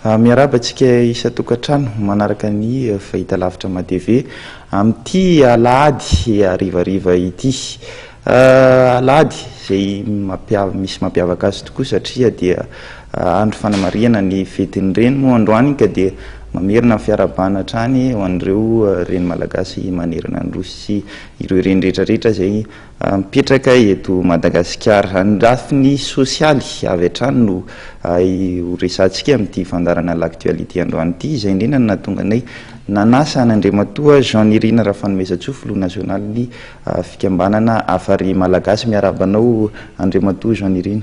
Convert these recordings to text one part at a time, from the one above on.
Miarabantsika isa-tokantrano manaraka ny fahita lavitra matv amin'ity alahady arivariva ity. Alahady izay misy mampiavaka azy tokoa satria dia andro fanamariana ny fetin'ny reny moa androany ka dia mamerina ny fiarabana hatrany ho an'ireo reny malagasy manerana ny rosy sy ireo reny rehetrarehetra izay mipetraka eto Madagasikara. Andrafiny sosialy avy hatrany no horesantsika amin'ity fandarana l'actualité androany ity, izay indrindra nahatonga anay nanasa n'Andriamatoa Jean Nirina Rafanomezantsofo Loha nasionaly fikambanana afary malagasy. Miarabanao Andriamatoa Jean Nirina.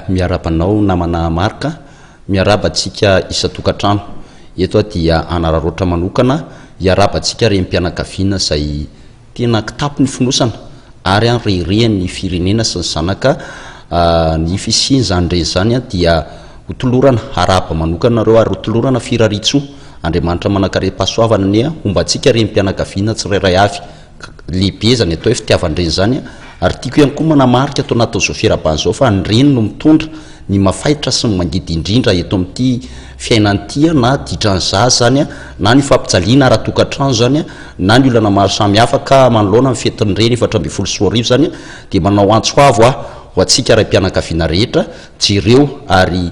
Miarabanao namana marika, miarabantsika isa-tokantrano. Eto dia anararoatra manokana iarabantsika rem-pianakaviana izay tena kitapo ny finosana ary rehirehany firenena sy ny zanaka ny fisiny zany reny zany dia hotolorana araba manokana nareo ary hotolorana firaritsoa. Andriamanitra manakare-pahasoavana ny ombantsika rem-pianakaviana tsirairay avy lehibe zany atao hoe fitiavan-dreny zany ary tiako ihany koa manamarika atao natao zao fiarabana zao fa ny reny no mitondra ny mafaitra sy ny mangidy indrindra eto amin'ity fiainan'ity na didran'ny zaza zany na ny fampijaliana ara-tokantrano zany na ny olana maro samy hafa ka manoloana ny fetin'ny reny 4 zany dia manao antsoavo ho antsika ray-pianakaviana rehetra jereo ary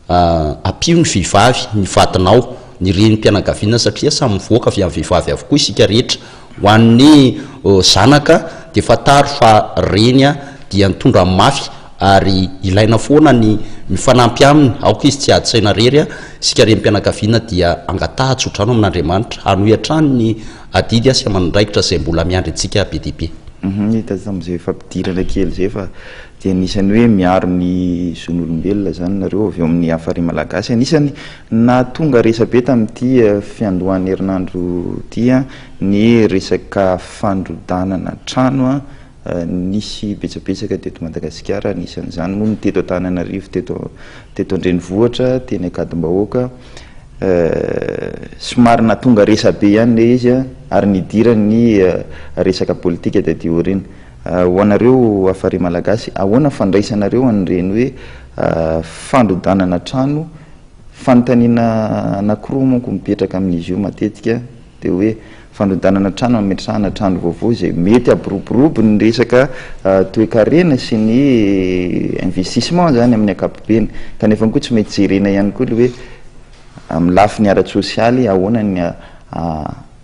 apio ny vehivavy ny vadinao ny renim-pianakaviana satria samy mivoaka avy amin'ny vehivavy avokoa isika rehetra. Ho an'ny zanaka dia fataro fa reny dia nitondra mafy ary ilaina foana ny mifanampy aminy aoka izy tsy aditsaina rery isika rem-pianakaviana dia angatahantsotrano amin'Andriamanitra hanohy hatrany ny adidy sy aman'andraikitra izay mbola miandry antsika be dia be. Hita amin'izay fampidirana kely izay fa dia anisany hoe miaro ny zon'olombelona zany nareo avy eo amin'ny afary malagasy. Anisany nahatonga resabe tamin'ity fiandohan'ny herinandro ity ny resaka fandrodanana trano nisy betsabetsaka teto Madagasikara. Anisan'izany moa ny teto Antananarivo, teto Andrenivohitra, teny Akadimbahoaka. Somary nahatonga resabe ihany le izy ary nidirany resaka politika taty aoriana. Ho anareo afary malagasy, ahoana fandraisanareo an'ireny hoe fandrodanana trano, fanontaniana anankiroa manko mipetraka amin'izy io matetika dia hoe fandrodanana trano ametrahana trano vaovao izay mety aboroborobo ny resaka toe-karena sy ny investissement zany amin'ny ankapobeny kanefa koa tsy mety jerena ihany koa le hoe amin'ny lafiny ara-tsosialy ahoana ny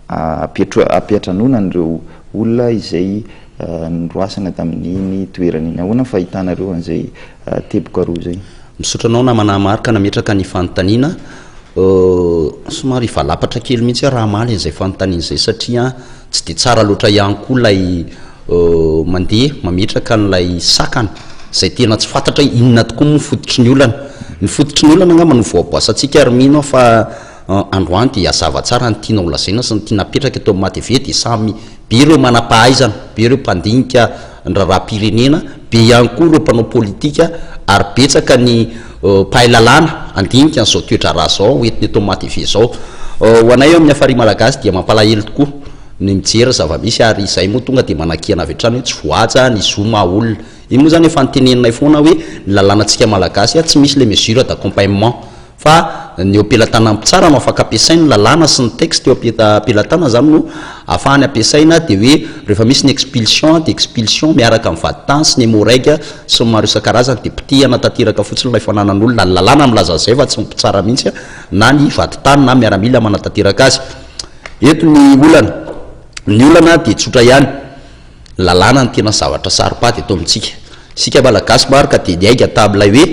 apiatranona an'ireo olona izay nroasana tamin'iny toerana iny. Ahoana fahitanareo an'izay teboka roa zay? Misotranao namana marika nametraka ny fanontaniana somary valapatra kely mihitsy raha maly izay fanontaniana izay satria tsy dia tsara loatra ihany koa lay mandeha mametraka n'lay sakana izay tena tsy fantatra inona tokoa mifototry ny olana. Ny fototry ny olana angamba no voaboasantsika ary mino fa androany dia azava tsara ny tiana olazaina sy ny tiana apetraka eto amin'ny matv dia samy be ireo manam-pahaizana, be ireo mpandinika ny raharaham-pirenena, be ihany koa ireo mpanao politika ary betsaka ny mpahay lalàna andinika n'izao toetra raha zao entiny eto amin'ny matv zao. Ho anay eo amin'ny afary malagasy dia mampalahelo tokoa ny mijery zava-misy ary izay moa tonga dia manakiana avy hatrany hoe tsy voaja ny zoma olona. Iny moa zany efa nyteneninay foana hoe ny lalànantsika malagasy tsy misy le mesure d'accompagnement fa ny ampelatana tsara no afaka ampiasaina ny lalàna sy ny texte eo ampelatana zany no ahafahany ampiasaina dia hoe rehefa misy ny expulsion dia expulsion miaraka amin'ny vaditany sy ny hémorragie sy maro isan-karazany dia pitihana tanteraka fotsiny ilay fananan'olona. Ny lalàna milaza zay fa tsy mipitsara mihitsy na ny vaditany na miaramila manatanteraka azy. Eto ny olana dia tsotra ihany, lalàna ny tena zavatra saripady eto amintsika sika malagasy marika dia niainga tamin'ilay hoe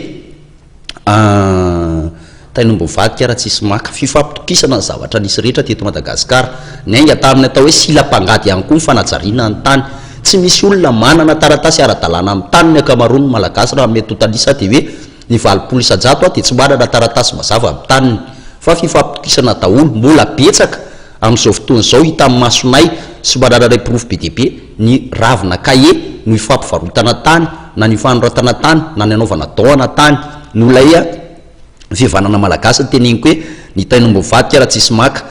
tainombo mivadika raha tsisy maka fifampitokisana ny zavatra nisy rehetra teto Madagasikara. Niainga tamin'ny atao hoe silam-pangady ihany koa ny fanajariana ny tany. Tsy misy olona manana taratasy ara-dalàna amin'ny tany ny ankamaroany malagasy raha mety hotanisa dia hoe ny 20 isan-jato dia tsy manana taratasy mazava amin'ny taniny fa fifampitokisana daholo mbola betsaka amin'izao fotoana izao hita amin'ny masonay sy manana ray porofo be dia be ny ravina kahie no ifampivarotana tany na ny fanoratana tany na ny anaovana daoana tany no lay fihavanana malagasy teneniko hoe ny tainombo mivadika raha tsisy maka.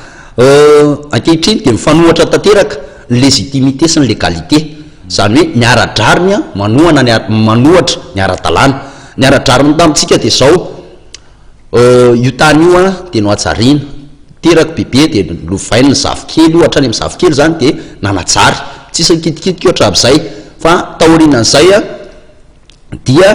Ankehitriny dia mifanohatra tanteraka ny légitimité sy ny légalité zany hoe miara-drariny manohatra ny ara-dalàna. Ny ara-drariny tamintsika dia zao io tany io a de noatsarina teraka bebe de lovainy zavokely ohatra any amin'ny zavokely zany de nanatsary tsisy nikitikitika ohatra aby zay fa taorinan'izay a dia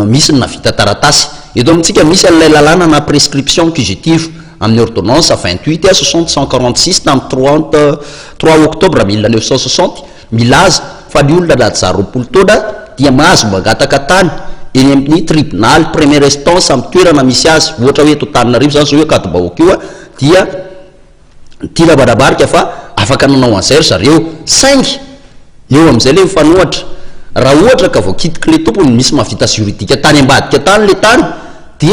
misy ny navita taratasy eto amintsika misy an'ilay lalàna na prescription accusative amin'ny ordonnance 28 60 146 tamin'ny 3 octobre 1960 milaza fa ny olona lazaroapolo taona dia mahazo mangataka tany eny amin'ny tribunal première instance amin'ny toerana misy azy ohatra hoe eto Antananarivo zany zao hoe Katibahoaka io a dia tia manamarika fa afaka nanao an'izay zareo saingy eo amin'izay le mifanohatra raha ohatra ka voakitiky le tompony misy mahavita juridika tany ambadika tany le tany de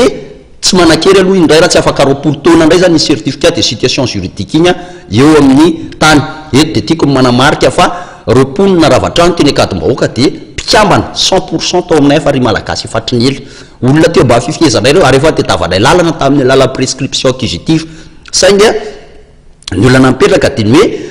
tsy manakery aloha indray raha tsy afaka roapolo taona indray zany ny certificat de situation juridique igny a eo amin'ny tany eto de tiako manamarika fa roaponina ravatrano teny Katibahoaka de mpikambana 100% tao aminay fa ry malagasy efatry ny ela olona teo mba fifihezanay reo ary efa tetavanay lalana tamin'ny lala prescription accusative saingy ny olona mipetraka de ny hoe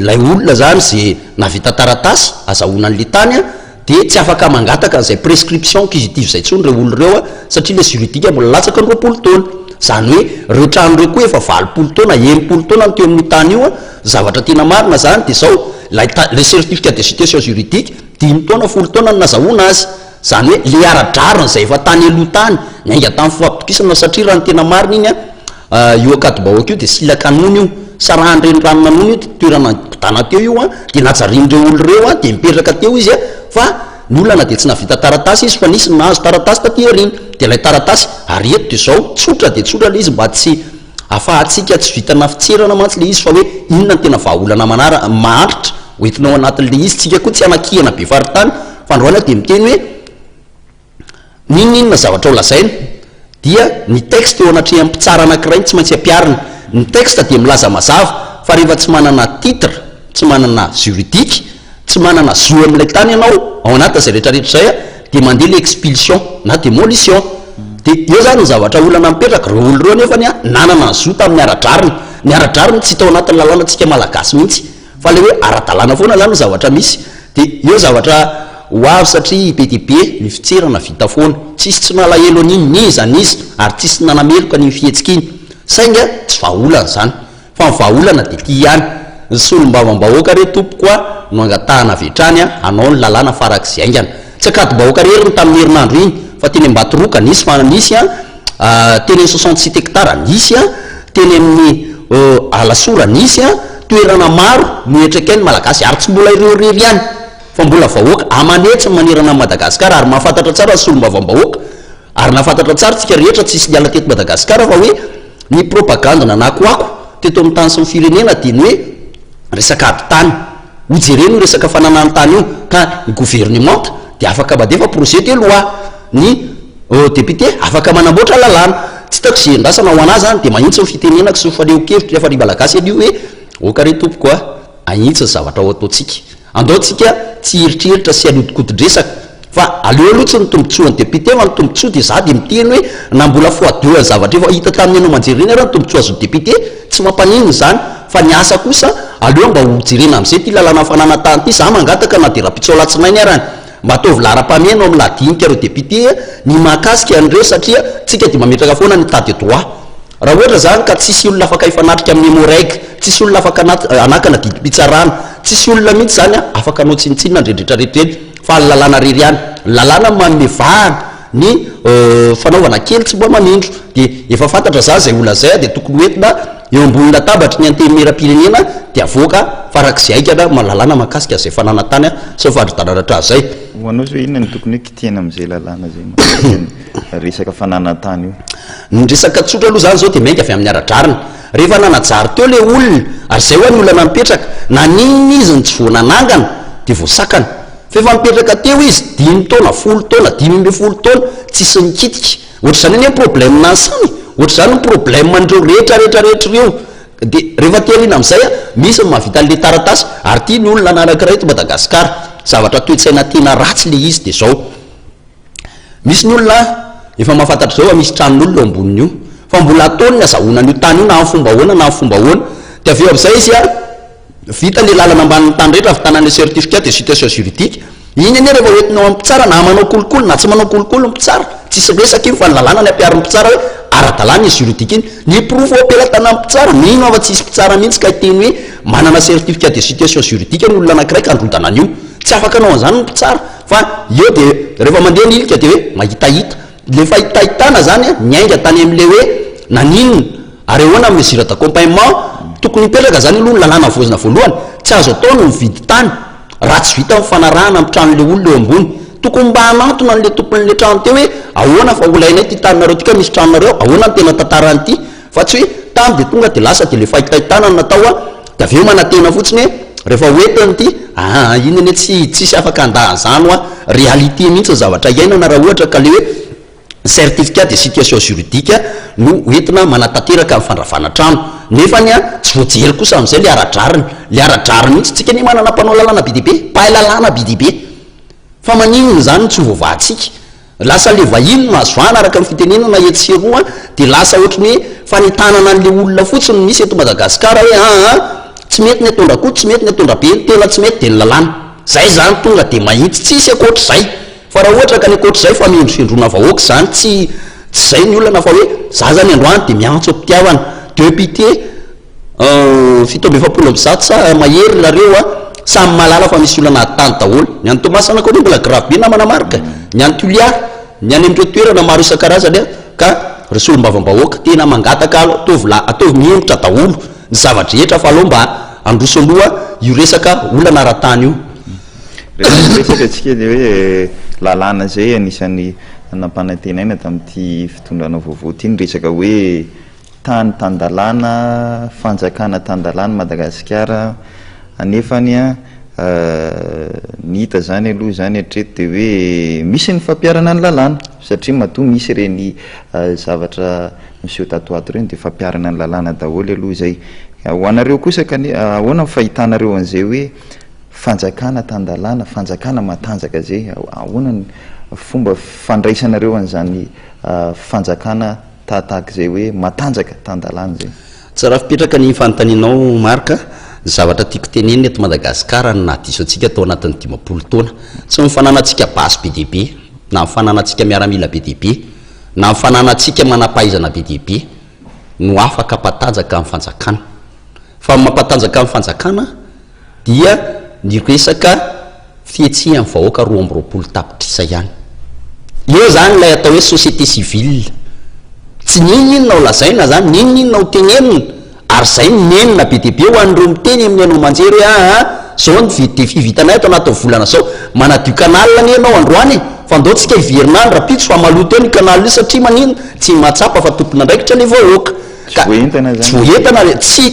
lay olona zany ze navita taratasy azahoana an'le tany a de tsy afaka mangataka an'izay prescription accusative zay tsony reo olona reo a satria le juridique mbola latsaka ny roapolo taona zany hoe reo trano reo koa efa 20 taona 10 taona teo amin'ny tany io a zavatra tena marina zany de zao le certificat de situation juridique 10 taona 10 taona ny nazahoana azy zany hoe le aradrarina zay efa tany aloha tany nyainga tamin'ny fampitokisana satria raha ny tena marina iny a io Katibahoaka io de silakanony io sarandreny ranonanony io toerana dana teo io a de najarin'ireo olo reo a de mipetraka teo izy a fa ny olana de tsy navita taratasy izy fa nisy nahazo taratasy taty ariny de lay taratasy ary eto de zao tsotra de tsotra le izy mba tsy afahatsika tsy vitana fitserana mantsy le izy fa hoe inona ny tena vahaolana maharitra hoentinao anatin'le izy tsika koa tsy anakihana be faritany fa androany de miteny hoe ninninona zavatra ho lazaina dia ny texte eo anatrea mpitsara anankiray tsy maintsy ampiarina ny texte de milaza mazava fa rehefa tsy manana titre tsy manana juridique tsy manana zo amin'ilay tany ianao ao anatin'izay rehetrarehetra zay a de mandeha le expulsion na démolition de eo zany ny zavatra olana mipetraka reo olo reo nefany a nanana zo tamin'ny ny aradrariny tsy tao anatin'ny lalàna tsika malagasy mihitsy fa le hoe ara-dalàna foana zany ny zavatra misy de eo zavatra ho avy satria be de be ny fitserana vita foana tsisy tsy nalahelo an'iny nizanizy ary tsisy nanameloka ny fihetsika iny sainga tsy vahaolana zany fa ny vahaolana de ty ihany ny solom-bavambahoaka re tompo koa no angatahana vetrany a anao ny lalàna farak'izay aingana tsy Katibahoaka reriny tamin'ny herinandro iny fa teny Ambatoroka nisy fa nisy a teny 66 hectare nisy a teny amin'ny Alasora nisy a toerana maro noetrakainy malagasy ary tsy mbola ireo rery ihany fa mbola vahoaka amanetsy manerana Madagasikara ary mahafantatra tsara ny solom-bavambahoaka ary nafantatra tsara tsika rehetra tsisy niala teto Madagasikara fa hoe ny propagande nanakoako teto amin'ny tany sy ny firenena de ny hoe resaka ady-tany hojereny resaka fananany tany io ka ny gouvernement de afaka mandefa projet de loi ny député afaka manamboatra lalàna tsy tako ze ndrasana ho anazy zany de mahitsy ny fitenenako sy faneo-kevitra rehefa ry malagasy an'io hoe oka re tompoko a ahitsy ny zavatra ho ataotsika andaotsika tsy heritreritra sy alodikodo-dresaka fa aleo aloha tsy ny tombontsoa ny député fa ny tombontsoa de za de miteny hoe na mbola fois 2 zavatra efa hita tamin'ny anao manjery reny raha ny tombontsoa azo député tsy mampanino zany fa ny asa kosa aleo mba hojerena am'izay ty lalàna fananatany ty za mangataka na de raha-pitsolatsinainy arany mba ataovy lara-pamiana ao am'ladinika reo député ny mahakasika an'ireo satria tsika de mametraka foana ny état de droit raha ohatra zany ka tsisy olona afaka ifanatrika amin'ny hémorrague tsisy olona afaka anakana didim-pitsarana tsisy olona mihitsy zany a afaka anao tsinitsinina ndrendretrarehetreny fa ny lalàna rery ihany lalàna manmevahana ny fanaovana kely tsy mba manindro de efa fantatra za zay olona zay de tokony hoentina eo ambony latabatra ny antemera-pirenena de avoaka farak'izay aikana malalàna mahakasika zay fananatany a sy fandritanaratra zay hoanao zao inona ny tokony hoe kitihana am'izay lalàna zay resaka fananatany io ny resaka tsotra aloha zany zao de mainka avy amin'ny aradrarina rehefa nanajary teo le olona ary zay hoe ny olana mipetraka na niny izy ny tsy voananangana de voasakana fa efa mipetraka teo izy 10 taona 10 taona 10 taona tsisy nikitika ohatra zany hoe problème nansany ohatra zany ny problème andreo rehetrarehetrarehetra reo de rehefa terina am'izay a misy ny mahavita an'le taratasy ary ty ny olona anankiray to Madagasikara zavatra toe-tsaina tena ratsy le izy de zao misy ny olona efa mahafantatra zao misy tranon'olona eo amboniny io fa mbola ataony ny azahoana n'io tany io na amin'ny fomba ahoana na amin'ny fomba ahoana de aveo am'izay izy a vita le lalana ambanin'ny tany rehetra avitanan'le certificat de situation juridique iny ane rehefa hoentinao ampitsara na manao kolokolo na tsy manao kolokolo mpitsara tsisy resaka iny fa ny lalàna ny ampiary mpitsara hoe ara-dalàna izy juridique iny ny profo ampelatana mpitsara mino afa tsisy mpitsara mihitsy ka teny hoe manana certificat de situation juridique ny olona anankiray androdana an'io tsy afaka anao an'izany ny mpitsara fa eo de rehefa mandeha ny ilika de hoe mahitahita le fahitahitana zany ny ainga tany am'le hoe naninona ary ahoana mesure d'accompagnement tokony hipetraka zany aloha ny lalàna voazina voalohany tsy azo atao no mividy tany raha tsy vita mifanarahana am'tranon'le olona eo ambony tokony mba hanatona n'le tompon'le trano teo hoe ahoana fa olainay ty taninareo tika misy tranonareo ahoana ny tena tantarany ty fa tsy hoe tany de tonga de lasa de le fahitahitana natao a de aveo manatena fotsiny hoe rehefa hoetiny ty iny ane tsisy afaka andahan'zany a réalité mihitsy ny zavatra iainana raha ohatra ka le hoe certificat de situation juridique no hoentina manatanteraka amin'ny fandravana trano nefany a tsy voajery kosa am'izay le aradrariny mihitsy tsika ny manana mpanao lalàna be dehibe mpahay lalàna be dehibe fa maninona zany tsy hovavantsika lasa le vahiny mahazoana araka ny fitenenana etseroa de lasa ohatrany hoe fanitanana an'le olona fotsiny misy eto Madagasikara hoe tsy mety ny atondra koa tsy mety ny atondra be ny tena tsy mety de ny lalàna zay zany tonga de mahitsy tsisy akoatr'zay fa raha ohatra ka ny akoatr'zay fa miendrosendrona vahoaka zany tsy zay ny olana fa hoe za zany androany de miantso am-pitiavana député fito amby efapolo amby zato sa mahery nareo a samy malala fa misy olana tany daholo ny any Tomasana koa mbola grave be namana marika ny any Tuliar ny any am'ireo toerana maro isan-karazany ka resolombavambahoaka tena mangataka atovy miembotra daholo ny zavatra rehetra fa aloha mba androso aloha io resaka olana ara-tany io resaka atsika le hoe lalàna zay anisan'ny nampanantenaina tamin'ity fitondrana vaovao ty ny resaka hoe tany-tandalàna fanjakana tany-dalàna Madagasikara anefany a ny hita zany aloha zany hatreto de hoe misy ny fampiarana ny lalàna satria matoa misy reny zavatra monsieur tatoato reny de fampiarana ny lalàna daholo aloha zay ho anareo kosa ahoana ny fahitanareo an'izay hoe fanjakana tany-dalàna fanjakana matanjaka zay ahoana ny fomba fandraisanareo an'izany fanjakana tahatahaky zay hoe matanjaka tany-dalàna zay tsy raha fipetraka ny fanontanianao marika zavatra tiako tenenina eto Madagasikara na diso atsika atao anatin'ny 10 taona tsy mifananatsika basy be dehibe na mifananatsika miaramila be dehibe na mifananatsika manampahaizana be dehibe no afaka mpatanjaka amin'ny fanjakana fa mampatanjaka amin'ny fanjakana dia ny resaka fihetsehan'ny vahoaka 20 tapitrisa ihany eo zany lay atao hoe société civile tsy ninona ho lazaina zany ninona ho tenenina ary zay nenina be dehibe ho an'ireo miteny amin'ny anao manjery hoe zao ny de fivitanay ato anaty volana zao manadio canal ny ianao androany fa ndao tsika hiverinany rapitso fa maloto eo ny canal io satria manino tsy mahatsapa fa tompona ndraikitra le vahoaka tsy voentana tsy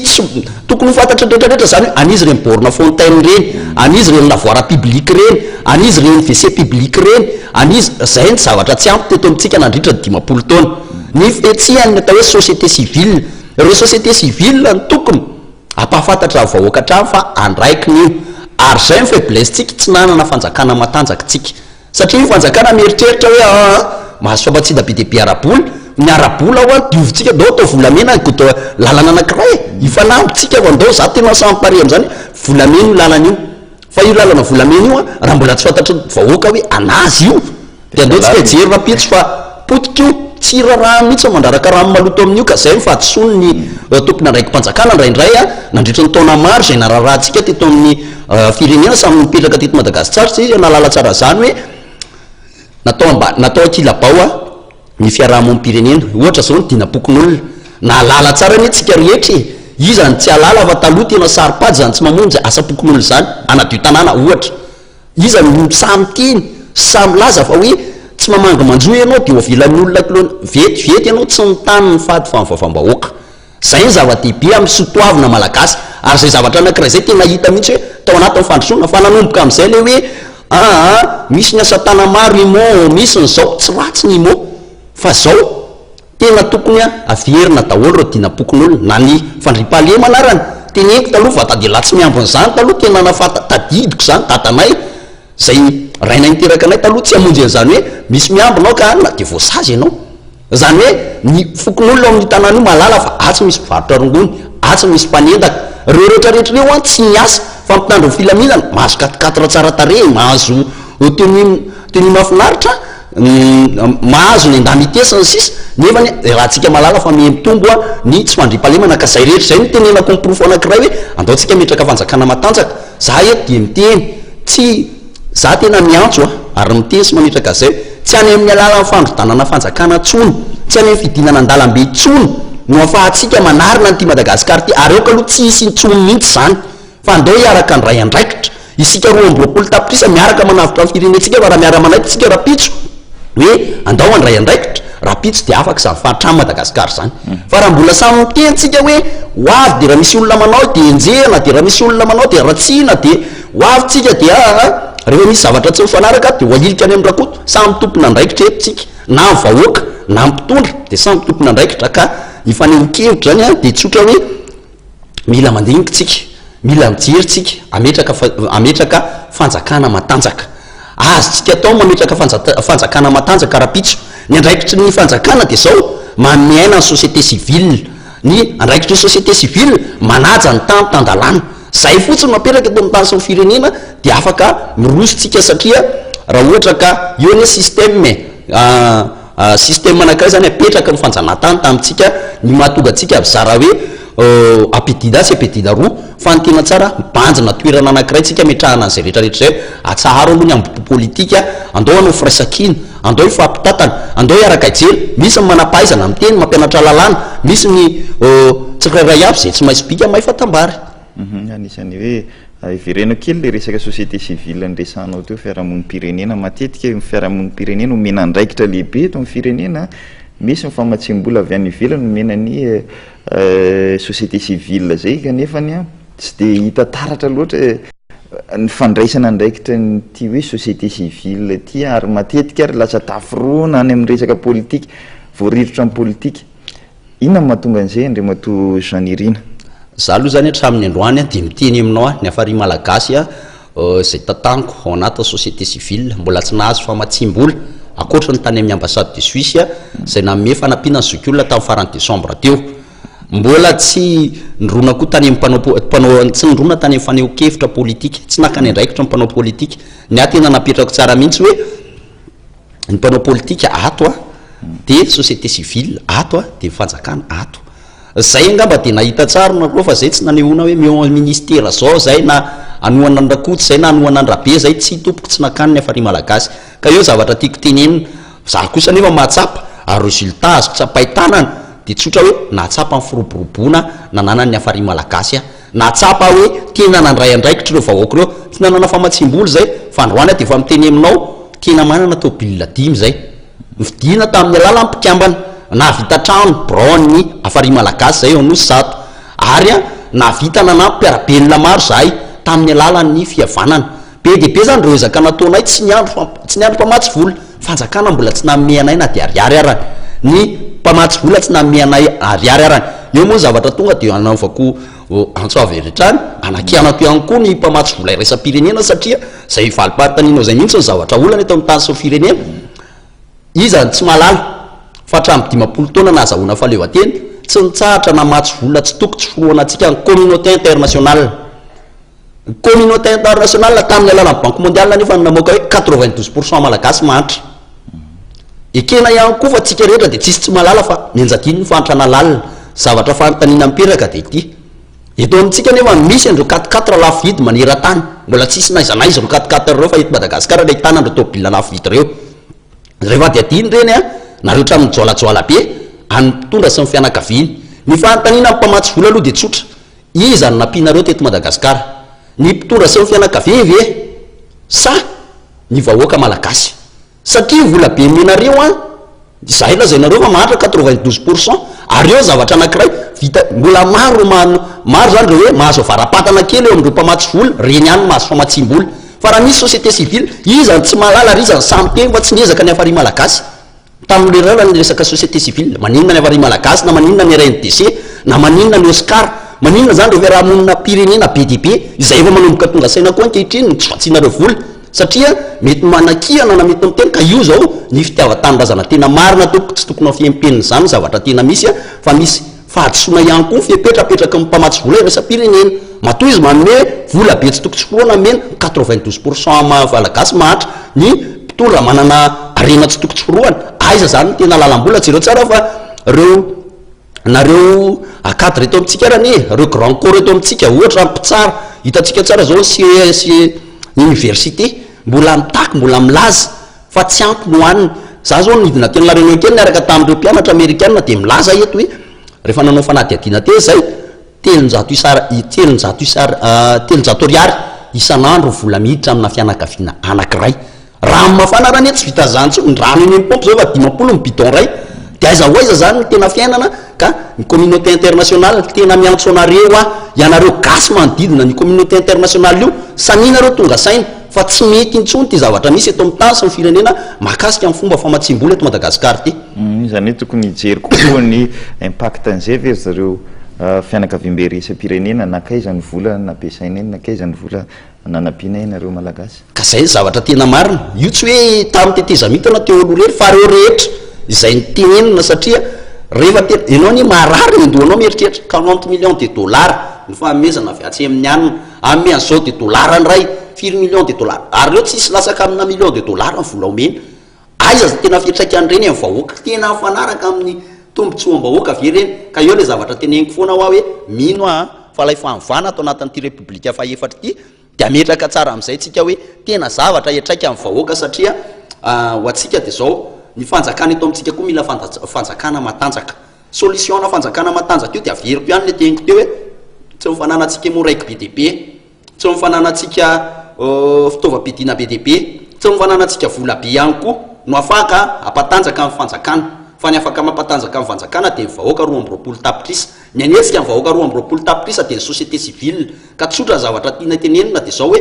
tokony ho fantatra dretrarehetra zany hoe anizy reny borne fontaine reny anizy reny lavoir public reny anizy reny WC public reny anizy zay ny zavatra tsy ampy teto amitsika nandritra 10 taona ny fihetsehany atao hoe société civile ireo société civile ny tokony ampahafantatra vahoaka trano fa andraikiny io ary zay ny faiblesse tsika tsy nanana fanjakana matanjaka tsika satria io fanjakana mieritreritra hoe mahazo fampatsida be dehibe arabola ny arabola ho a diovitsika ndao atao volamena goto lalana anankiray ifanambotsika fa ndao za tena samy pare am'zany volamena io lalana io fa io lalana volamena io a raha mbola tsy fantatry vahoaka hoe anazy io de andao tsika jery rapitso fa potika io tsy raraha mihitsy mandraraka rano maloto amin'io ka zay mifatisony ny tompona andraiky mpanjakana ndraindray a nandritra ny taona maro zay nararahantsika teto amin'ny firenena samy mipetraka teto Madagasikara tsy izy nalala tsara zany hoe natao akilabao a ny fiarahamonim-pirenena ohatra zao ny dinapokon'olona nalala tsara ny tsika rehetra izany tsy alala fa taloha tena saripady zany tsy mamonjy asa-pokon'olona zany anadio tanàna ohatra izany samy teny samy laza fa hoe tsy mamanga manjoy ianao de ovelan'ny olona vetivety ianao tsy mitany ny fady famivavambahoaka zay ny zava-dehibe amin'ny sotoavina malagasy ary zay zavatra anankiray zay tena hita mihitsy hoe tao anatin'ny fandrosoana fa nanomboka am'izay le hoe misy ny asa-tana maro imo misy ny zao tsy ratsy ny imo fa zao tena tokony averina daholo reo dinapokon'olona na ny fandriam-pahalema manarany teneniko taloha va tade latsy miambony zany taloha tena nafata tadidiko zany dadanay zay raina niteraka anay taloha tsy amonjy an'izany hoe misy miambonao ka na de voasazy ianao zany hoe ny fokon'olona amin'ny tanàna io malala fa atsy misy mpivarotra rongony atsy misy mpanendaka reo rehetrarehetra reo a tsy miasa fa mitandro filaminana mahazo 4 tsara tare mahazo teny mafinaritra mahazo ny andamitesana sisa nefany raha tsika malala fa mitombo ny tsy mandripalemana ka zay rehetra zay ny tenenako miprofo anankiray hoe andaotsika metraka fanjakana matanjaka za eto de miteny tsy za tena miantso ary miteny sy mametraka zay tsy any amin'ny alala fandrodanana fanjakana tsony tsy any amin'ny fidinana andalambe tsony no afahatsika manarina ny ty Madagasikara ty ary eoka aloha tsy isy ntsony mihitsy zany fa andao hiaraka ndray andraikitra isika 20 tapitrisa miaraka manavitra firenetsika fa raha miara-manaiky tsika rapitso hoe andao andray andraikitra rapitso de afaka samy fahatramy Madagasikara zany fa raha mbola samy miteny tsika hoe hoavy de raha misy olona manao de enjehana de raha misy olona manao de ratsiana de hoavy tsika de rehefa misy zavatra tsy mifanaraka de hoahilika any amin'ny rakoto samy tompona andraikitra eto tsika na ny vahoaka na mpitondra de samy tompona andraikitra ka ifanehikevitra zany de tsotra hoe mila mandiniky tsika mila mijery tsika ametraka fanjakana matanjaka azytsika atao mametraka fanjakana matanjaka rapitso ny andraikitry ny fanjakana de zao mamiaina ny société civile ny andraikitry ny société civile manaja ny tany tandalana zay fotsiny maperaka eto amin'ny tany sy ny firenena de afaka mirosotsika satria raha ohatra ka io ny système anankiray zany apetraka ny fanjanahantany tamitsika ny mahatonga atsika bizara hoe apidida sy apidida roa fa ny tena tsara banjina toerana anankiray tsika metrahana an'izay rehetrarehetra zay atsaharo aloha ny ambopo politika andao hanao firaisakina andao ifampitatana andao hiaraka ijery misy ny manampahaizana miteny mampianatra lalàna misy ny tsirairay aby zay tsy maintsy bika mahay fatambary anisany hoe ivereno kely le resaka société civile nresanao teo fiarahamonim-pirenena matetika fiarahamonim-pirenena omena andraikitra lehibe eto amin'ny firenena misy mifamatsim-bola avy any ivelany omena ny société civile zay kanefany tsy de hita taratra loatra ny fandraisana andraikitra ty hoe société civile ty ary matetika ary lasa tafirona any amin'ny resaka politika voarivotra amin'ny politika inona mahatonga an'izay Andriamato Jean Nirina za aloha zany hatramin'ny androany de miteny aminao ny afary malagasy zay tataniko ao anaty société civile mbola tsy nahazo famatsim-bola akoatra ny tany amin'ny ambassade de Suisse zay nanome fanampiana ny zokiolona tamin'ny farany décembre teo mbola tsy nirona koa tany amin'ny tsy nirona tany amin'ny faneho-kevitra politika tsy nakany andraikitra ny mpanao politika ny atena napetrako tsara mihitsy hoe ny mpanao politika ato de société civile ato de fanjakana ato zay angamba de nahita tsara nareo fa zay tsy nanehoana hoe meo ministera zao zay na anoana andrakotsy zay na anoana andrabe zay tsy tompoko tsy nakany ny afary malagasy ka eo zavatra tiako tenenina za kosa nefa mahatsapa ary résultat azo tsapaitanana de tsotra hoe nahatsapa ny firoborobona nanana ny afary malagasy nahatsapa hoe tena nandray andraikitra reo vahoaka reo tsy nanana famatsim-boly zay fa androany de efa miteny aminao tena manana tobila 10 zay mividina tamin'ny alala mpikambana navita trano braony afary malagasy zay eo no sato ary navita nanampy mpiarabelona maro zahay tamin'ny alalan'ny fihavanana be de be zany reo ezaka nataonay tsy niandro mpamatsy vola fanjakana mbola tsy nanome anay na de ariary arany ny mpamatsy vola tsy nanome anay ariary arany eo moa zavatra tonga de anaovako antsoavy rehetrany anakianako ihany koa ny mpamatsy vola iraisam-pirenena satria zay valipahataninao zay mihitsy ny zavatra olana eto amin'ny tany sy firenena izany tsy malala fa hatramin'ny 10 taona nahazahoana fahaleovan-tena tsy nitsahatra namatsy vola tsy toko tsy foroanantsika ny communauté internationale tamin'ny alalan'ny banque mondiale nefa namoaka hoe 92% malagasy mahantra ekena ihany koa fa tsika rehetra de tsisy tsy malala fa mianjadiny ny fantrana lalina zavatra fanontaniana mipiraka de ity eto amintsika nefa misy andreo 4 lafo vidy manera-tany mbola tsisy naizanaizy ro 4 reo fa eto Madagasikara le hitana andreo tobila lafo vidy reo rehefa de adiny reny nareo tramin'ny joalajoala be any mpitondra sy ny fianakaviany ny fanontaniana ny mpamatsy vola aloha de tsotra izany nampianareo teto Madagasikara ny mpitondra sy ny fianakavia ve sa ny vahoaka malagasy satria vola be menareo zahay lazainareo fa mahantra 92% ary eo zavatra anankiray vita mbola maro zany reo hoe mahazo avarapatana kely eo amindreo mpamatsy vola reny any mahazo famatsim-bola fa raha misy société civile izany tsy malala ry izany samy teny fa tsy niezaka ny afary malagasy tamin'ny lerala ny resaka société civile maninona ny afary malagasy na maninona ny RNDC na maninona ny Oscar maninona zany reo fiarahamonina pirenena BDP izay efa manomboka tonga saina koa ankehitriny tsy fatsinareo vola satria mety manakihana na mety miteny ka io zao ny fitiava-tanindrazana tena marina toko tsy tokony fiempenina zany zavatra tena misy fa misy fahadisoana ihany koa fipetrapetraka ny mpamatsy vola iresa-pirenena matoa izy manome vola be tsy tokotsikoroana mena 92% mahavalagasy mahatra ny mpitondra manana arena tsy tokotsikoroana aiza zany ny tena lalam-bola tsy ireo tsara fa reo nareo akady reto amitsika arany reo grand corps reto amitsika ohatra mpitsara hitantsika tsara zao sy université mbola mitaky mbola milaza fa tsy ampy nohaniny za zao nidina teny la réunion kely niaraka tamin'ireo mpianatra américaine de milaza eto hoe rehefa nanao fanadihadiana te zay telonjato ariary isan'andro vola miditra amina fianakaviana anankiray rano mafana rany tsy vita zany tsony rano iny pompe zao fa 50 bidon ray de aiza ho aiza zany ny tena fiainana ka ny communauté internationale tena miantso anareo ianareo gasy manodidina ny communauté internationale io saninareo tonga saina fa tsy mety intsony ty zavatra misy eto amin'ny tany sy ny firenena mahakasika amin'ny fomba famatsim-bola eto Madagasikara ty zany hoe tokony hijery kokoa ny impact an'izay ve zareo fianakaviam-be isam-pirenena nakaiza ny vola nampiasaina eny nakaiza ny vola nanampiana nareo malagasy ka zay zavatra tena marina io tsy hoe tamin'ny tetezamintana teo olo rery fa reo rehetra izay nytenenina satria rehefa ianao ny marary nendoanao mieritreritra 40 millions de dollars ny fahamezana avy atsy amin'ny anina amin'ny an'izao de dollars ny ray 4 millions de dollars ary reo tsisy lasaka amina millions de dollars ny vola omena aiza tena fietraika an'ireny amin'ny vahoaka tena mifanaraka amin'ny tombontsoam-bahoaka ve reny ka eo le zavatra teneniko foana hoa hoe mino fa lay fahavana atao anatin'ity république fa efatra ity de ametraka tsara amin'izay tsika hoe tena zavatra etraika amin'ny vahoaka satria ho atsika de zao ny fanjakana eto amintsika koa mila fanjakana matanjaka solution-na fanjakana matanjaka io de averiko ihany le teniko teo hoe tsy mifananatsika moraiky be deabe tsy mifananatsika fitaovam-pidiana be deabe tsy mifananatsika vola be ihany koa no afaka ampatanjaka amin'ny fanjakana fa ny afaka mampatanjaka amin'ny fanjakana de mivahoaka 2 tapitrisa ny anetsika mivahoaka 2 tapitrisa de ny société civile ka tsotra zavatra tiana tenenina de zao hoe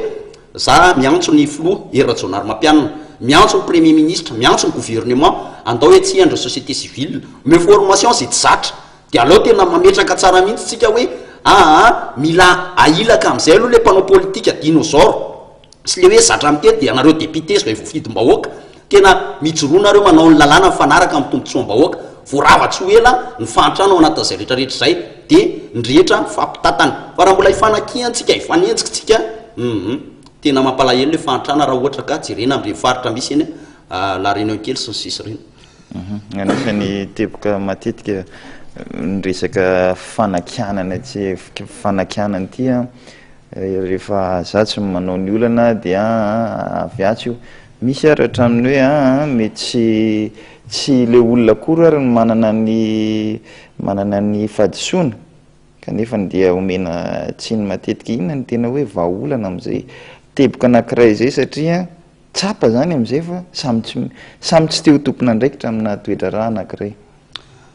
za miantso ny flou erajonary mampianina miantso ny premier ministre miantso ny gouvernement andao hoe tsy andro société civile me formation zay tsy zatra de aleo tena mametraka tsara mihitsy tsika hoe mila ailaka am'izay aloha le mpanao politika dinosaure sy le hoe zatra am'tety de anareo député zay voafidym-bahoaka tena mijoroanareo manao ny lalàna mifanaraka amin'ny tombontsoam-bahoaka voaravatsy ho ela ny fantrano ao anatin'izay rehetrarehetra zay de nyrehetra fampitatana fa raha mbola ifanakiantsika ifanenjikitsika tena mampalahelo le fantrana raha ohatra ka jerena am'ireny faritra misy eny la réunion kely sy ny sisy reny anisany teboka matetika nyresaka fanakianana tsy fanakianana ty rehefa za tsy manao ny olana de avy atsy io misy aratra aminy hoe mety tsy le olona kory ary manana ny fadisoana kanefa dia omena tsiny matetika inona ny tena hoe vaolana am'izay teboka anankiray zay satria tsapa zany am'izay fa samy tsy teo tompona ndraikitra amina toetra raha anankiray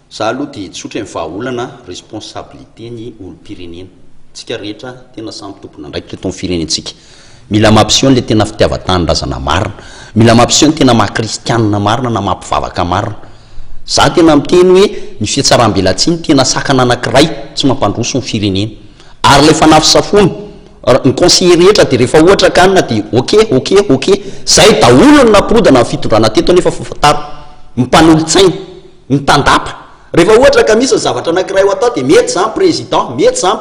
za aloha de tsotra ny vaolana responsabilité ny olo-pirenena tsika rehetra tena samy tompona ndraikitra eto amin'ny firenentsika mila mampiseho le tena fitiavan-tanindrazana marina mila mampiseho ny tena mahakristianina marina na mampivavaka marina za tena miteny hoe ny fiatsaram-belatsiny tena sakana anankiray tsy mampandroso ny firenena ary le fanafisafony ny conseiller rehetra de rehefa ohatra kanina de ok zay daolo ny naporodana ny fitondrana teto nefa fafataro mimpanolotsaina mitandapa rehefa ohatra ka misy zavatra anankiray ho atao de mety zany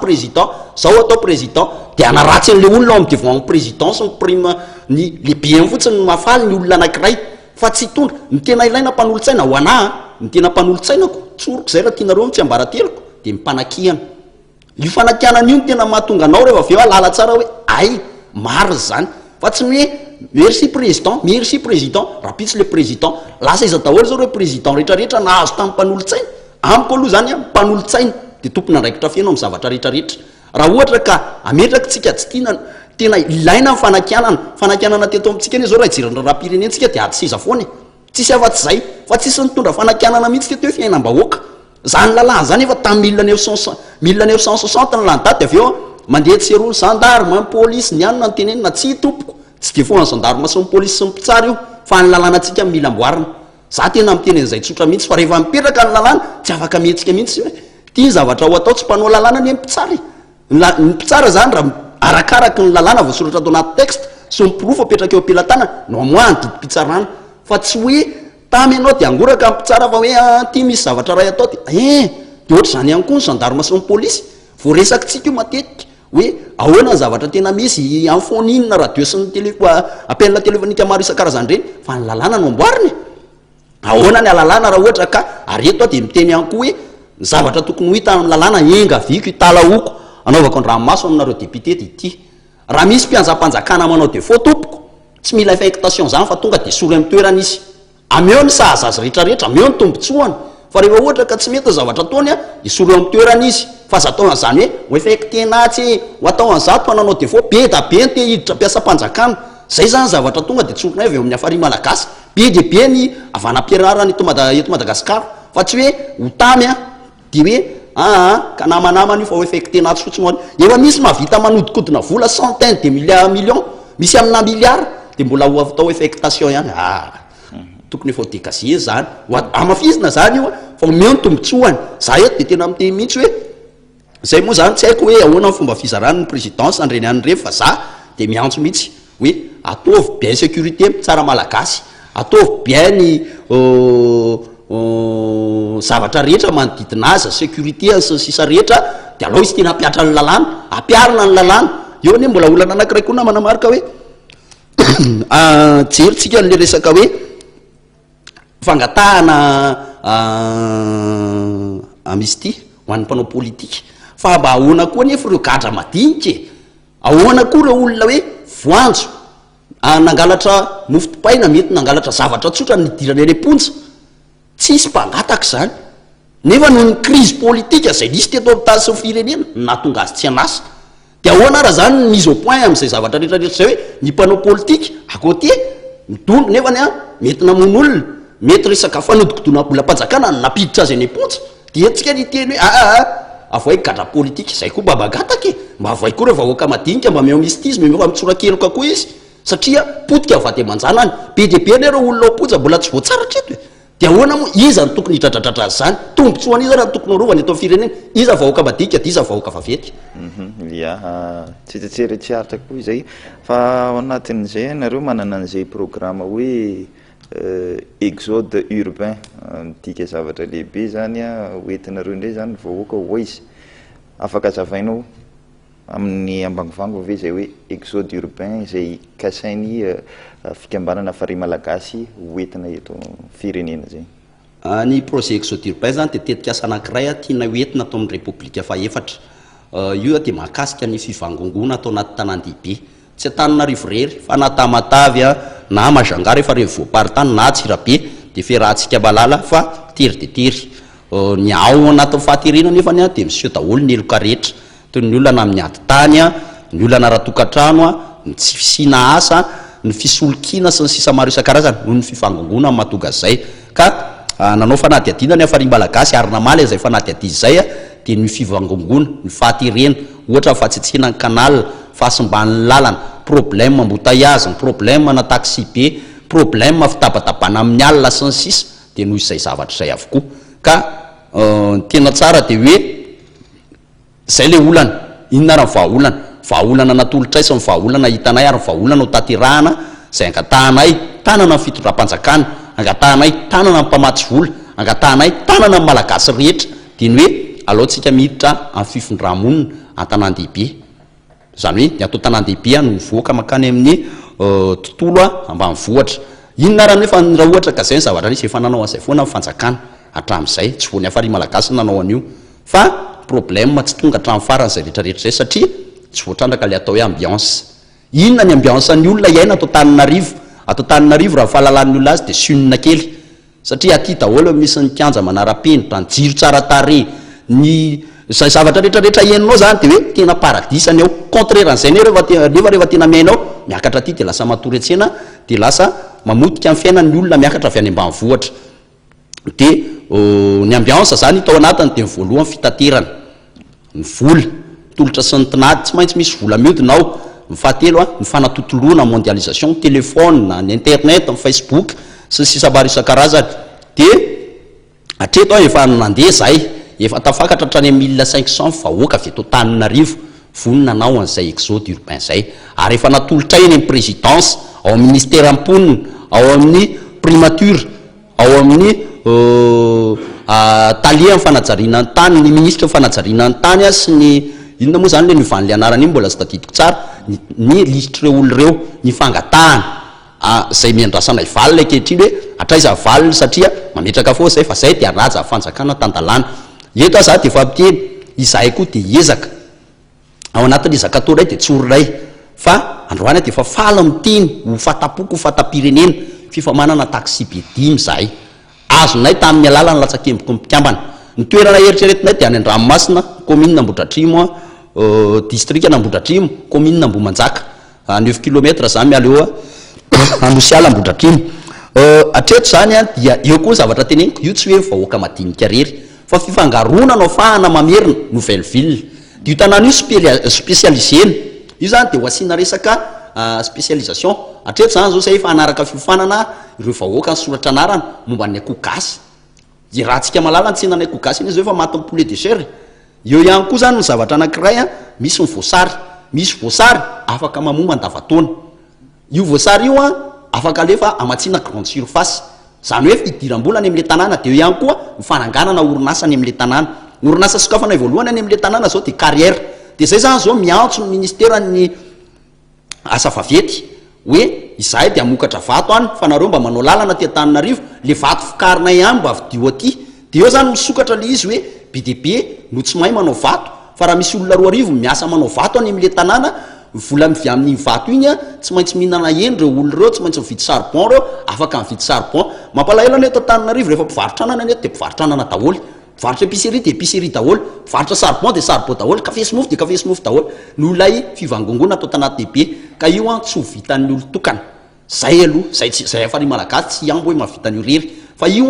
président zao atao président de anaratsy an'le olona ao am'y devant président sy nyprime ny lehibe any fotsiny mafaly ny olona anankiray fa tsy tondra ny tena ilaina mpanolotsaina ho anahy ny tena mpanolotsainako tsoroko zay raha tianareo tsy ambarateloko de mipanakiana io fanakianana io ny tena mahatonga anao rehefa aveo alala tsara hoe ay marina zany fa tsy hoe merci président rapitsy le président lasa iza daholo zao reo président rehetrarehetra nahazo tamin'ny mpanolotsaina amiko aloha zany mpanolotsaina de tompona ndraikitra fiainao amin'ny zavatra rehetrarehetra raha ohatra ka ametraka tsika tsy tiana tena ilaina ny fanakianana teto amitsika ane zao raha ijerana raha-pirenentsika de adyseza foana tsisy afa-tsy zay fa tsisy nitondra fanakianana mihitsy teto hoe fiainam-bahoaka zany lalàna zany efa tamin'ny 1960 ny landaty avy eo mandeha tseroa gendarme police ny anona nytenenina tsy tompoko tsy de foana gendarme sy ny police sy ny mpitsara io fa ny lalàna atsika mila amboarina za tena mitenen'izay tsotra mihitsy fa rehefa mipetraka ny lalàna tsy afaka mihetsika mihitsy hoe ty zavatra ho atao tsy mpanao lalàna ny mpitsara ny mpitsara zany raha arakaraka ny lalàna voasoratra atao anaty texte sy miprofo apetraka eo ampilatana no amoa ny didim-pitsarana fa tsy hoe tamy ianao de angoraka mpitsara fa hoe ty misy zavatra ray atao de de ohatra zany ihany koa ny gendarme sy ny polisy voaresaky tsika io matetika hoe ahoana ny zavatra tena misy amin'ny foninina radio sy ny tele apelina telefonika maro isan-karazany reny fa ny lalàna no amboariny ahoana ny alalàna raha ohatra ka areto a de miteny ihany koa hoe ny zavatra tokony ho hita amin'ny lalàna enga viko italaoko anaovako ny ranomaso aminareo député de ity raha misy mpianjam-panjakana manao de faux tompoko tsy mila affectation zany fa tonga de sory amin'ny toerana izy ameo ny sahazazy rehetrarehetra ameo ny tombotsoany fa rehefa ohatra ka tsy mety zavatra ataony a isory eo amin'ny toerana izy fa za atao an'izany hoe ho effectenatsy ho atao an'zato mananao de faux be da be ny te hiditra mpiasa-panjakana zay zany zavatra tonga de tsorona avy eo amin'ny afary malagasy be de be ny avanam-piararana eto Madagasikara fa tsy hoe ho tamy a de hoe ka namanamany io fa ho effectenatsy fotsiny hoany efa misy mahavita manodikodina vola centaine de millions misy amina milliard de mbola ho atao effectation ihany tokony efa dekazie zany amafizina zany io fa omeo ny tombotsoany za eto de tena miteny mihitsy hoe zay moa zany tsy haiko hoe ahoana ny fomba fizarany ny présidence andreny any reny fa za de miantso mihitsy hoe ataovy bien sécurité tsara malagasy ataovy bien ny zavatra rehetra manodidina azy sécurité sy sisa rehetra de alao izy tena apiatra ny lalàna apiarina ny lalàna eo ne mbola olana anankiray koa namana marika hoe jerytsika n'le resaka hoe fangatahana amnistie ho an'ny mpanao politika fa mba ahoana koa nefa ireo gadra madinika ahoana koa ireo olona hoe voanjo nangalatra mofo-dopaina mety nangalatra zavatra tsotra nidirany reponja tsisy mpangataka zany nefa noho ny crise politika zay nisy teto amin'ny tany sy ny firenena nahatonga azy tsy anasa de ahoana raha zany ny mise au point amin'izay zavatra rehetrarehetra zay hoe ny mpanao politika akoty midongo nefany a mety namono olona mety resaka fanodikodona mpanjakana napiditra azy any eponja de etsika niteny hoe avoay gadra politika zay koa mba magataka mba avoay koa reo vahoaka madinika mba meo mistisme meo mitsorakeloka koa izy satria potika vady aman-janany be de be nereo olona oponja mbola tsy voatsaratra eto de ahoana moa iza ny tokony hidradradratra azy zany tombotsoany iza raha tokony horovany eto firenena iza vahoaka madinika de iza vahoaka vavety ia tsy tsetserytsiaritra koa izay fa ao anatin'izay nareo manana an'izay programme hoe exode urbain dika zavatra lehibe zany a hoentinareo indray zany vahoaka ho izy afaka zavainao amin'ny ambangovango ave zay hoe exode urbain izay kasainy fikambanana fary malagasy hoentina eto firenena zay ny projet exode urbain zany de tetika asa anankiray tiana hoentina atao amin'ny république faefatra io de mahakasika ny fivangongona atao anaty tanàn-dehibe tsy Antananarivo rery fa na Tamatavy na Majanga rehefa revo voaparitany na Tsirabe de ferahantsika malala fa tery de tery ny ao anatin'ny fahaterena nefany a de monsieur daholo ny eloka rehetra toy ny olona na amin'ny ady tany ny olona raha tokantrano ny tsy fisina asa ny fisolokina sy ny sisa maro isan-karazany noho ny fifangongona mahatonga zay ka nanao fanadiadina ny afary malagasy ary namaly zay fanadiady zay de ny fivangongona ny fahaterena ohatra fahatsetsena ny canal fahasimban'ny lalana problème embouteillage problème na taxi be problème fitabatabana amin'ny alina sy ny sisa de noho izay zavatra zay avokoa ka tena tsara de hoe zay le olana inona raha vahaolana natolotra ny vahaolana hitanay ary vahaolana ho taterahana zay angatahanay tanana ny fitondram-panjakana angatahanay tanana ny mpamatsy vola angatahanay tanana ny malagasy rehetra de ny hoe alohantsika miditra amin'ny fifondramonina an-tanàn-dehibe zany hoe ny atao tanàn-dehibe no mivoaka makany amin'ny tontolo ambanivohatra inona raha nefa raha ohatra ka zay ny zavatra nisy efa nanao an'izay foana ny fanjakana hatramin'izay tsy voany afary malagasy nanao an'io fa problème tsy tonga hatramin'ny farany zay rehetrarehetra zay satria tsy voatrandraka le atao hoe ambiance inona ny ambiance ny olona iaina atao Tananarivo raha fahalalan'ny olona azy de sunina kely satria aty daholo misy ny kianja manara-penitra ny jiro tsara tare ny zay zavatra rehetrarehetra iainanao zany de hoe tena paradisany ao contraire an'izay nefa rehefa tena miainao miakatra aty de lasa matory atsena de lasa mamotika amin'ny fiainan'ny olona miakatra avy any ambanivohatra de ny ambiance zany tao anatiny de ny voalohany fitaterana ny vola tolotra sy ny tinady tsy maintsy misy vola miodina ao ny fahatelo ny fanatotoloana mondialisation téléphone ny internet ny Facebook sy ny sisa maro isan-karazany de hatreto efa nandeha zay efa tafakatra hatrany 1500 vahoaka avy eto Antananarivo vonina nanao an'izay exode urbain zay ary efa natolotra eny amin'ny présidence ao amin'ny ministère amponina ao amin'ny primature ao amin'ny talia ny fanajariana ny tany ny ministre fanajariana ny tany sy ny inona moa zany le nivan'le anarana iny mbola sy tadidiko tsara ny listre olo reo ny fangatahana zay miandrasana ivaly le kehitriny hoe atraiza valy satria mametraka fo zay fa zay de araja fanjakana tandalana eto za de fampiteny izahay koa de ezaka ao anatin'ny zakatoray de tsororay fa androany de fa fala miteny ho fatapoko ho fatapirenena fifamanana taxi be 10 zahay azonay tamin'ny alalany latsakemboko mpikambana ny toerana eritreretinay de any Andranomasina commune Ambohidratrimo district Ambohidratrimo commune Ambohimanjaka 9 km zany miala eo Anosiala Ambohidratrimo atreto zany dia eo koa zavatra teneniko io tsy hoe vahoaka madinika rery fa fifangaroana no fahana mamerina nouvelle ville dio tanana io spécialisena io zany de ho asiana resaka spécialisation atreto zany zao say fa anaraka fiofanana ireo vahoaka ny soratra anarana momba ny akoho gasy de raha tsika malala ny tsinanay akoho gasy iny izy hoe fa maty ny poulet de chair eo ihany koa zany ny zavatra anankiray misy ny voasary misy voasary afaka mamoma andavataona io voasary io afaka alefa amatsina grande surface zany hoe fidiram-bola any am'le tanàna de eo ihany koa mifananganana orinasa any am'le tanàna ny orinasa sokafana voalohany any am'le tanàna zao de carrière de zay zany zao miantso ny ministera ny asa vavety hoe izahay de amokatra vato any fa nareo mba manao lalana ty Antananarivo le vato fikarina ihany mba avidio aty de eo zany misokatra le izy hoe BDB no tsy mahay manao vato fa raha misy olona 2 arivo miasa manao vato any am'le tanàna vola mivy amin'ny vato iny tsy maintsy mihinana eny reo olo reo tsy maintsy mividy charbon reo afaka mividy charbon mampalahelo neto Antananarivo rehefa mpivarotranana neto de mpivarotranana daholo mivarotra épicerie de épicerie daholo mivarotra charbon de charbon daholo café smooth de café smooth daholo no lay fivangongona atao tanaty lehibe ka io tsy ho vitan'ny olo tokana zay aloha zay efa ny malagasy tsy ambo hoe mahavitany rery fa io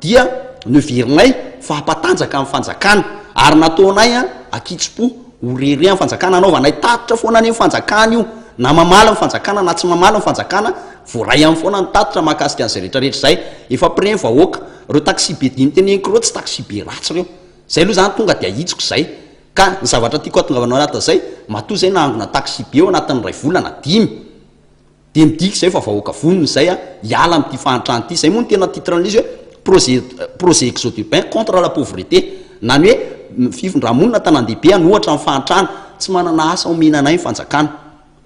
dia neverinay fahampatanjaka amin'ny fanjakana ary nataonay akitspo ho rery amin'ny fanjakana anaovanay tatitra foana any amin'ny fanjakana io na mamala amin'ny fanjakana na tsy mamala amin'ny fanjakana voaray amin'ny foana ny tatitra mahakasika an'izay rehetrarehetra zay efa pré vahoaka reo taxi be dimy teneniko reo tsy taxi be ratsy reo zay aloha zany tonga de ahitsiko zay ka ny zavatra tiako atongavanao anatin'izay matoa zay nahangona taxi be eo anatin'ny 2 volana 5 de midiky zay fa vahoaka vonony zay hiala am'ty fahantrany ty zay moa ny tena titran'izy hoe projet exode urbain contre la pauvreté na ny hoe fifondramonina tanàn-dehibe anohatra amin'ny fahantrana tsy manana asa omenanay ny fanjakana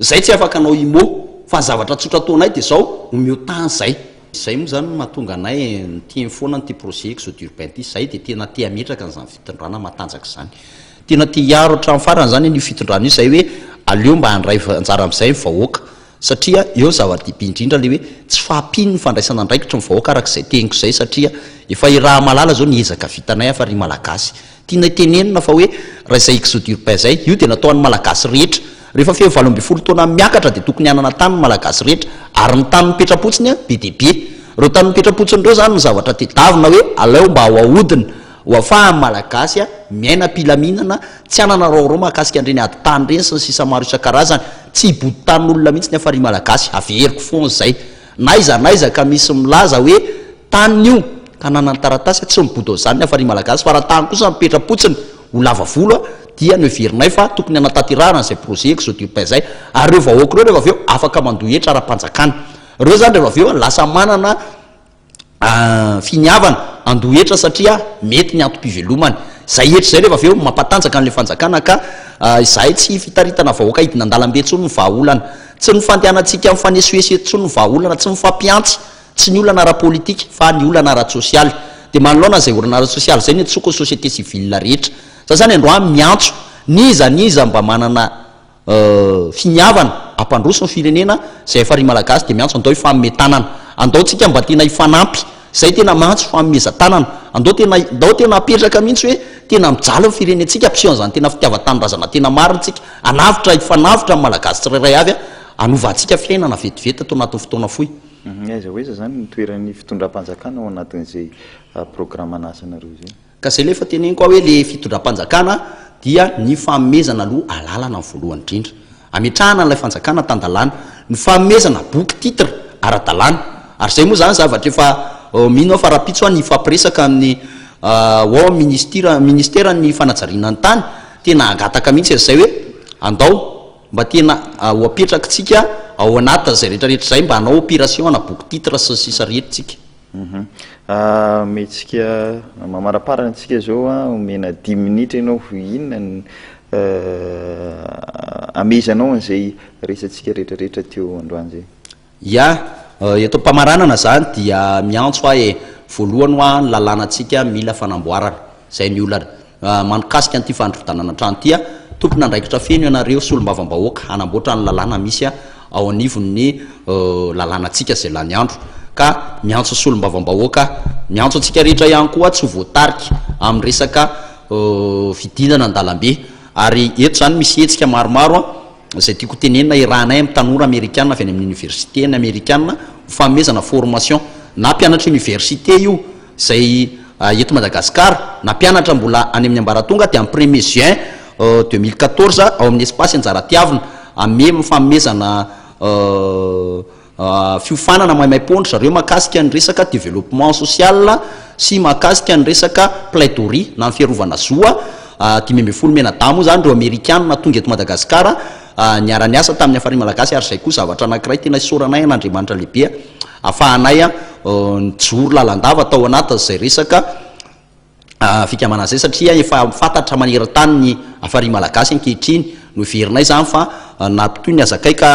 zay tsy afaka anao imo fa zavatra tsotra taonay de zao omeo tany zay moa zany mahatonga anay nytiany foana nyty projet exode urbain ty zay de tena te ametraka n'zany fitondrana matanjaka zany tena te hiaro hatramin'ny farany zany ny fitondrana io zay hoe aleo mba handray anjara am'izay vahoaka satria eo zava-dehibe indrindra le hoe tsy fahampiny ny fandraisana andraikitra ny vahoaka arak'izay teniko zay satria efa iraha malala zao niezaka vitanay fa ry malagasy tiana tenenina fa hoe raha izay exode urbain zay io de natao an'ny malagasy rehetra rehefa feo 20 taona miakatra de tokony hanana tany ny malagasy rehetra ary ny tany mipetrapotsiny BDB reo tany mipetrapotsiny reo zany ny zavatra tedavina hoe aleo mba ho ahodina ho afahan'ny malagasy miaina pilaminana tsy anana raorao mahakasika andreny ady tany reny sy ny sisa maro isan-karazany tsy hiboty tanin'olona mihitsy ny afary malagasy averiko foana zay naiza ka misy milaza hoe tany io ka nanany taratasy tsy mibody ao zany ny afary malagasy fa raha tany kosa mipetrapotsiny ho lava volo dia neverinay fa tokony anatatyrahana zay projet exode urbain zay ary reo vahoaka reo rehefa aveo afaka mandohetra ara-panjakana reo zany rehefa aveo lasa manana finiavana andohetra satria mety ny antom-pivelomany zay etra zay rehefa aveo mampatanjaka an'le fanjakana ka izahay tsy fitaritana vahoaka hidina an-dalambe tsony ny vahaolana tsy ny fandehanantsika amin'ny fanesoesety tsony ny vahaolana tsy ny fampiantsy tsy ny olana ara-politika fa ny olana ara-tsosialy de manoloana zay olana ara-tsosialy zay ny tsoko société civile rehetra za zany androany miantso niza mba manana finiavana ampandroso ny firenena zay efa ry malagasy de miantso andao hifametanana andao tsika mba tena hifanampy zay tena mantso fameza tanana andao tena apetraka mihitsy hoe tena mijaly ny firenentsika ampisehoan'zany tena fitiava-tanorazana tena mariny tsika anavitra hifanavitra amin'ny malagasy tsirairay avy anovantsika fiainana vetivety atao anatin'ny fotoana foy aiza hoeza zany nitoeran'ny fitondram-panjakana ao anatin'izay programme anasanareo zay ka zay lefa teneny koa hoe le fitondram-panjakana dia ny famezana aloha alalana ny voalohany indrindra ametrahana n'lay fanjakana tandalana ny famezana boky titre ara-dalàna ary zay moa zany zavatra efa mino fa rapitso ny fampiresaka amin'ny ao ministera ny fanajariana ny tany tena angataka mihitsy zay hoe andao mba tena ho apetrakatsika ao anata zay rehetrarehetra zay mba hanao opération na boky titre sy sisa rehetritsika metsika mamaraparana antsika zao omena 10 minitra ianao inona amezanao an'izay resantsika rehetrarehetra teo androany zay. Eto mpamaranana zany dia miantso ahe voalohany a ny lalànatsika mila fanamboarana zay ny olana manokasika an'ity fandrodanana trano tya tompony andraikitra feno ianareo solombavam-bahoaka hanamboatra ny lalàna misy ao anivon'ny lalànatsika zay lany andro ka miantso solombavam-bahoaka miantso atsika rehetra ihany koa tsy voatarika amin'ny resaka fidinana an-dalambe ary eto zany misy hetsika maromaro zay tiako tenenina iranay amin'ny tanora amerikana avy any amin'ny université ny amerikana fanomezana formation na mpianatra université io zay eto Madagasikara na mpianatra mbola any amin'ny ambaratonga dia amin'ny 1er juin 2014 ao amin'ny espace Anjaratiavina ame fanomezana fiofanana maimai-pondry zareo mahakasika ny resaka développement social sy mahakasika ny resaka plaidoirie na ny fiarovana zoa 10 menadamo zany reo amerikana tonga eto Madagasikara niara-ny asa tamin'ny afary malagasy ary zay koa zavatra anankiray tena isoranay an'Andriamanitra lehibe afahanay nijoro lalandava tao anatin'izay resaka fikamana zay satria efa fantatra maneran-tany ny afary malagasy ankehitriny no iverinay zany fa nampitoy ny azakay ka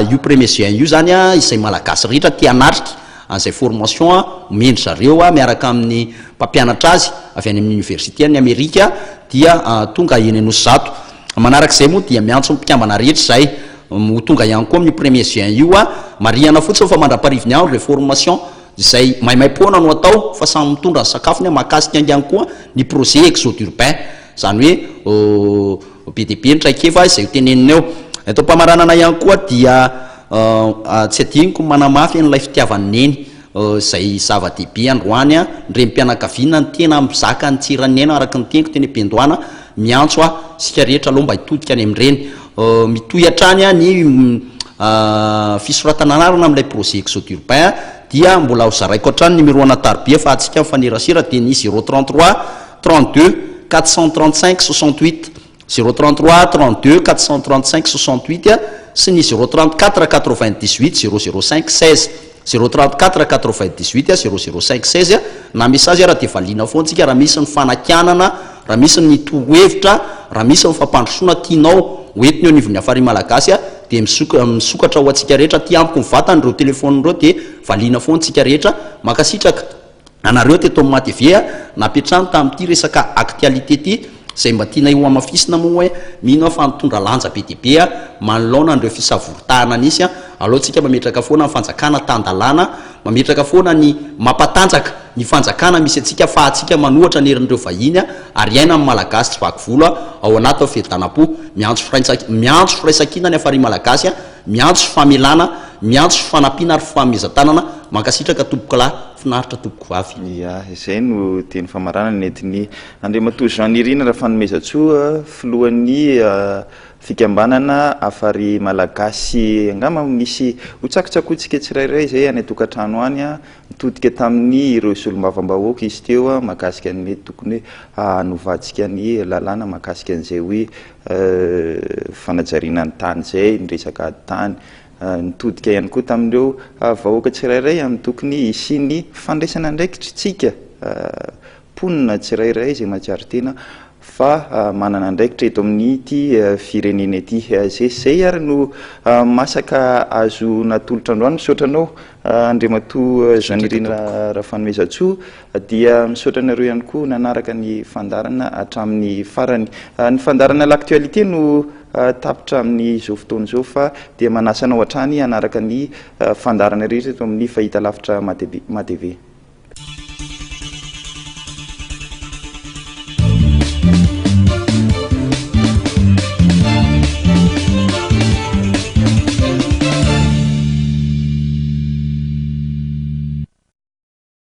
io 1er juin io zany izay malagasy rehetra tianatrika an'izay formation mendry zareo miaraka amin'ny mpampianatra azy avy any amin'ny université ny Amerika dia tonga eny anosy zato manarak'izay moa dia miantso mpikambana rehetra zay ho tonga ihany koa amin'ny 1er juin io mariana fotsiny fa mandraparivony andro le formation zay maimai-poana no atao fa samy mitondra ny sakafony mahakasika ihany koa ny projet exode urbain zany hoe BDP ny traikefa izay hotenenineo eto mpamaranana ihany koa dia tsy adiniko manamafy an'ilay fitiavany neny zay zava-dehibe androany ndrem-pianakaviana ny tena mizaka ny tsiranena araka ny teniko teny Bendoana miantso sika rehetra aloha mba hitodika any amin'ireny mitohy hatrany ny fisoratana anarana amin'ilay projet exode urbain dia mbola ho zaraiko hatrany numéro ana taribia fa atsika mifanerasera dia ny 033 32 435 68 033 32 435 68 sy ny 034 98 005 16 034 98 005 16 na message raha dia valiana foantsika raha misy ny fanakianana raha misy ny torohevitra raha misy ny fampandrosoana tianao hoentiny eo anivon'ny afary malagasy dia misokatra ho atsika rehetra ty ampiko mivatany reo telefony reo dia valiana foantsika rehetra makasitraka anareo teto amin'ny TV napetrano tamin'ity resaka actualité ty zay mba tiana io amafisina moa hoe mino fa nitondra lanja be dia be manolona andreo fisavoritahana nisy alohantsika mametraka foana ny fanjakana tandalana mametraka foana ny mampatanjaka ny fanjakana misy atsika fa atsika manohatra nerin'ireo vahiny ary aina amin'ny malagasy tsy vaky volo ao anaty fedanam-po miantso firaisakina ny afary malagasy miantso famelana miantso fanampiana ary famezan-tanana mankasitraka tompoko lahy finaritra tompoko vavy izay no teny famaranana netiny Andriamatoa Jean Nirina raha fanomezatsoa filohan'ny fikambanana afary malagasy angamba misy hotsakotsakotsika tsirairay zay any tokantrano any mitodika tamin'ny ireo solombavam-bahoaka izy teo mahakasika ny mety tokony hanovatsika ny lalàna mahakasika an'izay hoe fanajariana ny tany zay ny resaka tany nitodika ihany koa tamin'ireo vahoaka tsirairay amin'ny tokony isiny fandraisana ndraikitritsika ponina tsirairay zay mahatsiaro tena fa manana ndraikitra eto amin'ny ity firenena ity zay ary no masaka azo natolotra androany misaotranao Andriamatoa Jean Nirina raha fanomezatsoa dia misaotra anareo ihany koa nanaraka ny fandarana hatramin'ny farany ny fandarana l'actualité no tapitra amin'izao fotoana izao fa dia manasanao hatrany hanaraka ny fandarana rehetra eto amin'ny fahita lavitra matv